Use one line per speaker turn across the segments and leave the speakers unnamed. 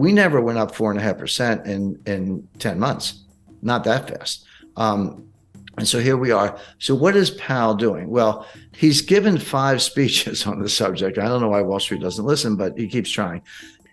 We never went up 4.5% in 10 months, not that fast. And so here we are. So what is Powell doing? Well, he's given 5 speeches on the subject. I don't know why Wall Street doesn't listen, but he keeps trying.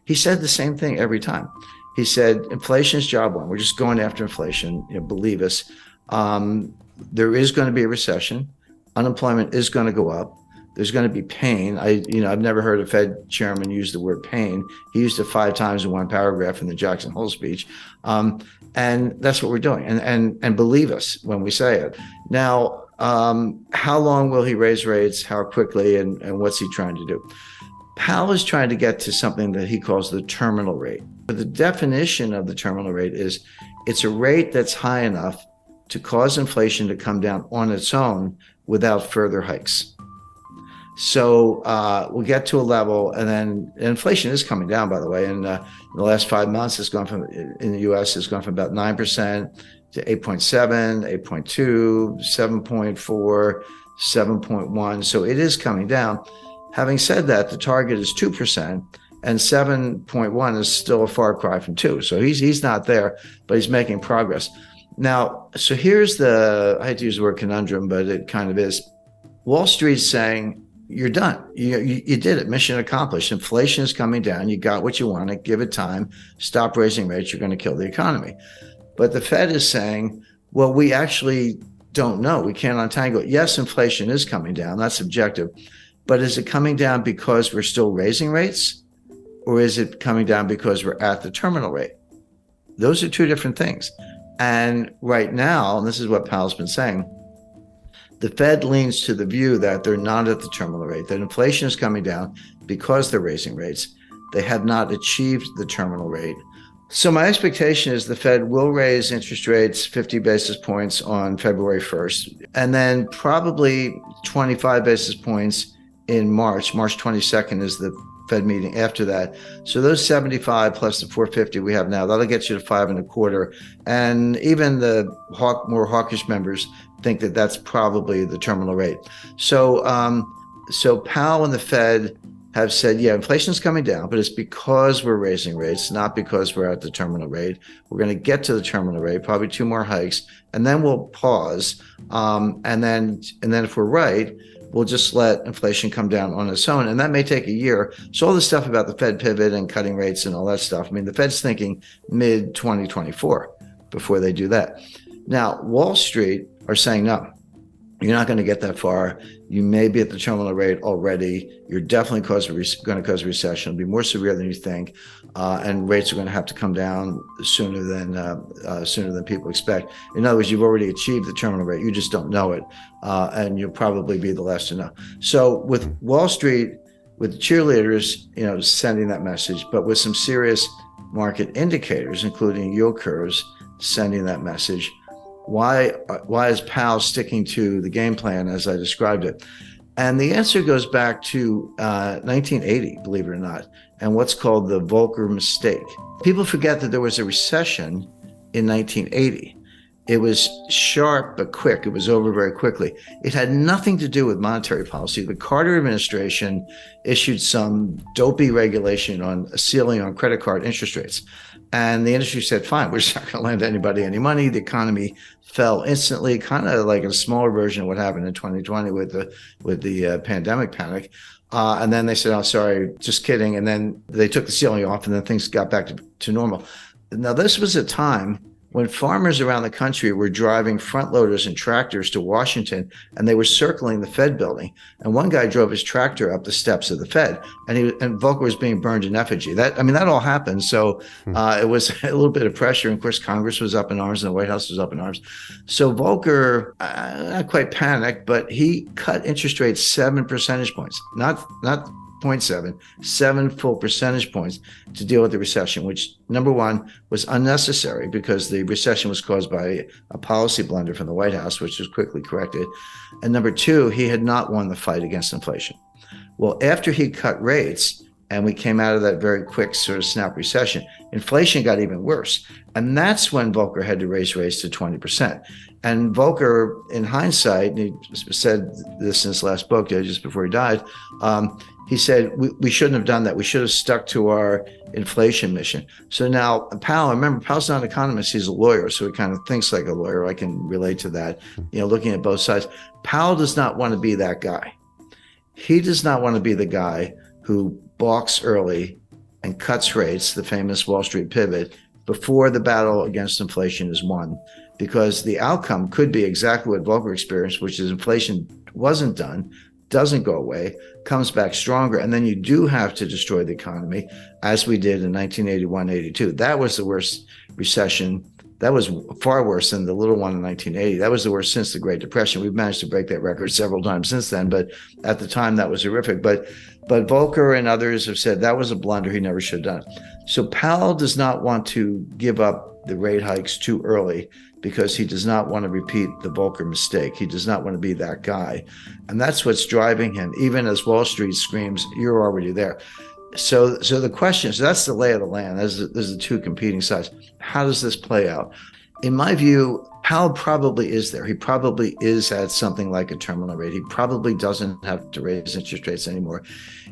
He said the same thing every time. He said, inflation is job one. We're just going after inflation. Believe us. There is going to be a recession. Unemployment is going to go up. There's going to be pain. I've never heard a Fed chairman use the word pain. He used it 5 times in one paragraph in the Jackson Hole speech. And that's what we're doing. And believe us when we say it. Now, how long will he raise rates? How quickly? And what's he trying to do? Powell is trying to get to something that he calls the terminal rate. But the definition of the terminal rate is it's a rate that's high enough to cause inflation to come down on its own without further hikes. So we'll get to a level, and then inflation is coming down, by the way. And in the last 5 months, it's gone from, in the U.S., it's gone from about 9% to 8.7, 8.2, 7.4, 7.1. So it is coming down. Having said that, the target is 2%, and 7.1 is still a far cry from 2. So he's not there, but he's making progress. Now, so here's I hate to use the word conundrum, but it kind of is. Wall Street's saying, you're done. You did it. Mission accomplished. Inflation is coming down. You got what you wanted. Give it time. Stop raising rates. You're going to kill the economy. But the Fed is saying, well, we actually don't know. We can't untangle it. Yes, inflation is coming down. That's objective. But is it coming down because we're still raising rates? Or is it coming down because we're at the terminal rate? Those are 2 different things. And right now, and this is what Powell's been saying, the Fed leans to the view that they're not at the terminal rate, that inflation is coming down because they're raising rates. They have not achieved the terminal rate. So my expectation is the Fed will raise interest rates 50 basis points on February 1st, and then probably 25 basis points in March. March 22nd is the Fed meeting after that. So those 75 plus the 450 we have now, that'll get you to 5.25. And even the more hawkish members think that that's probably the terminal rate. So Powell and the Fed have said, yeah, inflation's coming down, but it's because we're raising rates, not because we're at the terminal rate. We're going to get to the terminal rate, probably 2 more hikes, and then we'll pause. And then if we're right, we'll just let inflation come down on its own. And that may take a year. So all this stuff about the Fed pivot and cutting rates and all that stuff, I mean, the Fed's thinking mid-2024 before they do that. Now, Wall Street are saying, no, you're not going to get that far. You may be at the terminal rate already. You're definitely going to cause a recession. It'll be more severe than you think. And rates are going to have to come down sooner than people expect. In other words, you've already achieved the terminal rate. You just don't know it. And you'll probably be the last to know. So with Wall Street, with the cheerleaders, sending that message, but with some serious market indicators, including yield curves, sending that message, why is Powell sticking to the game plan as I described it? And the answer goes back to 1980, believe it or not, and what's called the Volcker mistake. People forget that there was a recession in 1980. It was sharp but quick. It was over very quickly. It had nothing to do with monetary policy. The Carter administration issued some dopey regulation on a ceiling on credit card interest rates. And the industry said, fine, we're just not going to lend anybody any money. The economy fell instantly, kind of like a smaller version of what happened in 2020 with the pandemic panic. And then they said, oh, sorry, just kidding. And then they took the ceiling off, and then things got back to normal. Now, this was a time when farmers around the country were driving front loaders and tractors to Washington, and they were circling the Fed building. And one guy drove his tractor up the steps of the Fed, and Volcker was being burned in effigy. That all happened. So it was a little bit of pressure. And of course, Congress was up in arms and the White House was up in arms. So Volcker, not quite panicked, but he cut interest rates 7 percentage points, not 0.7, 7 full percentage points to deal with the recession, which, number one, was unnecessary because the recession was caused by a policy blunder from the White House, which was quickly corrected. And number two, he had not won the fight against inflation. Well, after he cut rates and we came out of that very quick sort of snap recession, inflation got even worse. And that's when Volcker had to raise rates to 20%. And Volcker, in hindsight, and he said this in his last book just before he died, he said, we shouldn't have done that. We should have stuck to our inflation mission. So now Powell, remember, Powell's not an economist, he's a lawyer. So he kind of thinks like a lawyer. I can relate to that, looking at both sides. Powell does not want to be that guy. He does not want to be the guy who balks early and cuts rates, the famous Wall Street pivot, before the battle against inflation is won, because the outcome could be exactly what Volcker experienced, which is inflation wasn't done, doesn't go away, comes back stronger, and then you do have to destroy the economy, as we did in 1981-82. That was the worst recession. That was far worse than the little one in 1980. That was the worst since the Great Depression. We've managed to break that record several times since then, but at the time that was horrific. But Volcker and others have said that was a blunder. He never should have done it. So Powell does not want to give up the rate hikes too early because he does not want to repeat the Volcker mistake. He does not want to be that guy. And that's what's driving him, even as Wall Street screams, you're already there. So the question is, that's the lay of the land. There's the two competing sides. How does this play out? In my view, Powell probably is there. He probably is at something like a terminal rate. He probably doesn't have to raise interest rates anymore.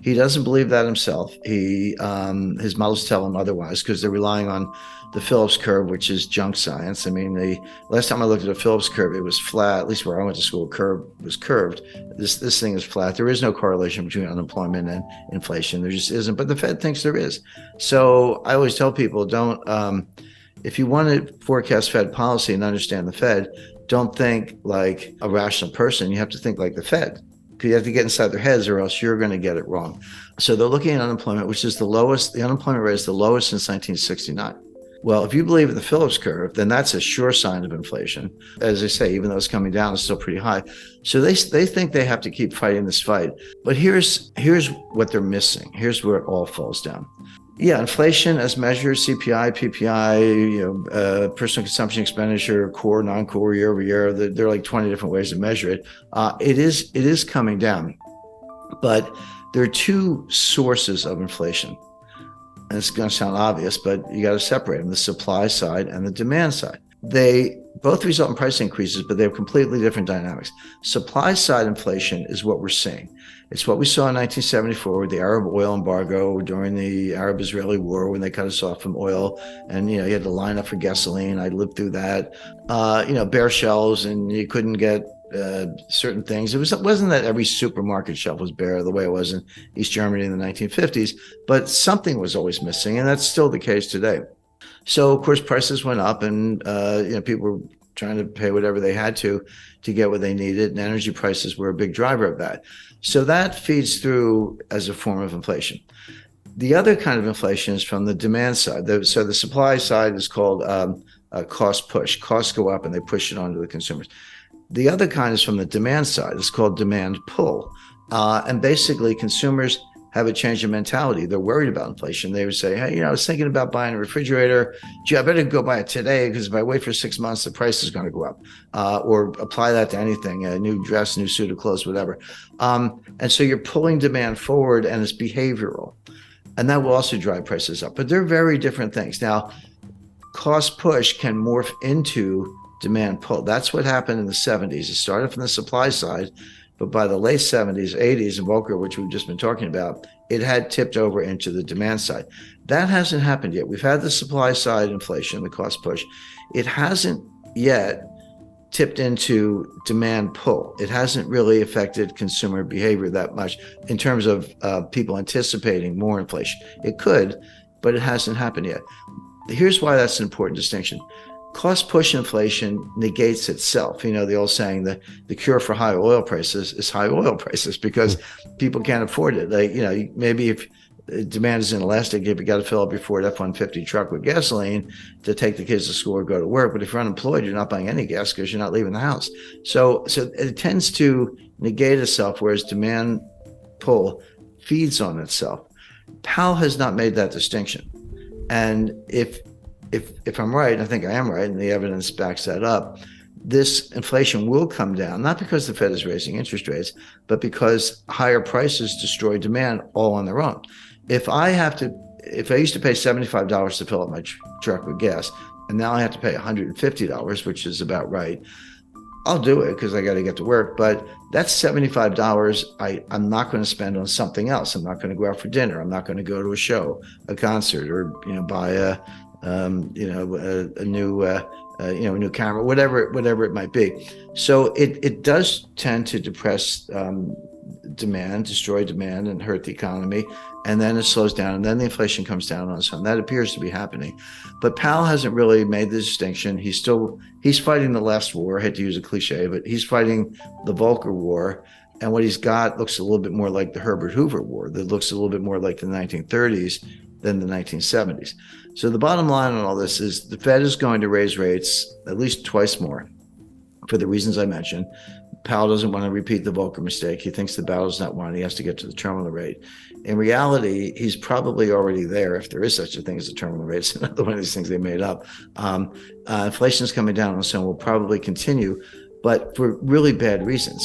He doesn't believe that himself. His models tell him otherwise because they're relying on the Phillips curve, which is junk science. I mean, the last time I looked at a Phillips curve, it was flat. At least where I went to school, curve was curved. This thing is flat. There is no correlation between unemployment and inflation. There just isn't. But the Fed thinks there is. So I always tell people, don't. If you want to forecast Fed policy and understand the Fed, don't think like a rational person. You have to think like the Fed. You have to get inside their heads or else you're going to get it wrong. So they're looking at unemployment, which is the lowest. The unemployment rate is the lowest since 1969. Well, if you believe in the Phillips curve, then that's a sure sign of inflation. As I say, even though it's coming down, it's still pretty high. So they think they have to keep fighting this fight. But here's what they're missing. Here's where it all falls down. Yeah, inflation as measured, CPI, PPI, personal consumption expenditure, core, non-core, year over year. There are like 20 different ways to measure it. It is coming down, but there are two sources of inflation. And it's going to sound obvious, but you got to separate them: the supply side and the demand side. They both result in price increases, but they have completely different dynamics. Supply side inflation is what we're seeing. It's what we saw in 1974 with the Arab oil embargo during the Arab-Israeli war when they cut us off from oil. And, you had to line up for gasoline. I lived through that. Bare shelves, and you couldn't get certain things. It wasn't that every supermarket shelf was bare the way it was in East Germany in the 1950s, but something was always missing. And that's still the case today. So, of course, prices went up and, people were trying to pay whatever they had to get what they needed. And energy prices were a big driver of that. So that feeds through as a form of inflation. The other kind of inflation is from the demand side. So the supply side is called a cost push. Costs go up and they push it onto the consumers. The other kind is from the demand side. It's called demand pull. And basically consumers have a change in mentality. They're worried about inflation. They would say, hey, I was thinking about buying a refrigerator. Gee, I better go buy it today because if I wait for 6 months, the price is going to go up. Or apply that to anything, a new dress, new suit of clothes, whatever. And so you're pulling demand forward and it's behavioral. And that will also drive prices up. But they're very different things. Now, cost push can morph into demand pull. That's what happened in the 70s. It started from the supply side. But by the late 70s, 80s, and Volcker, which we've just been talking about, it had tipped over into the demand side. That hasn't happened yet. We've had the supply side inflation, the cost push. It hasn't yet tipped into demand pull. It hasn't really affected consumer behavior that much in terms of people anticipating more inflation. It could, but it hasn't happened yet. Here's why that's an important distinction. Cost push inflation negates itself. The old saying that the cure for high oil prices is high oil prices because people can't afford it. Maybe if demand is inelastic, if you got to fill up your Ford F-150 truck with gasoline to take the kids to school or go to work. But if you're unemployed, you're not buying any gas because you're not leaving the house. So it tends to negate itself, whereas demand pull feeds on itself. Powell has not made that distinction. And if I'm right, I think I am right, and the evidence backs that up, this inflation will come down, not because the Fed is raising interest rates, but because higher prices destroy demand all on their own. If I used to pay $75 to fill up my truck with gas, and now I have to pay $150, which is about right, I'll do it because I got to get to work. But that's $75 I'm not going to spend on something else. I'm not going to go out for dinner. I'm not going to go to a show, a concert, or buy a new camera, whatever it might be. So it does tend to depress demand, destroy demand, and hurt the economy. And then it slows down, and then the inflation comes down on its own. That appears to be happening. But Powell hasn't really made the distinction. He's fighting the last war. I hate to use a cliche, but he's fighting the Volcker War. And what he's got looks a little bit more like the Herbert Hoover War. That looks a little bit more like the 1930s than the 1970s. So the bottom line on all this is the Fed is going to raise rates at least twice more for the reasons I mentioned. Powell doesn't want to repeat the Volcker mistake. He thinks the battle's not won. He has to get to the terminal rate. In reality, he's probably already there, if there is such a thing as a terminal rate. It's another one of these things they made up. Inflation is coming down, and so will probably continue, but for really bad reasons.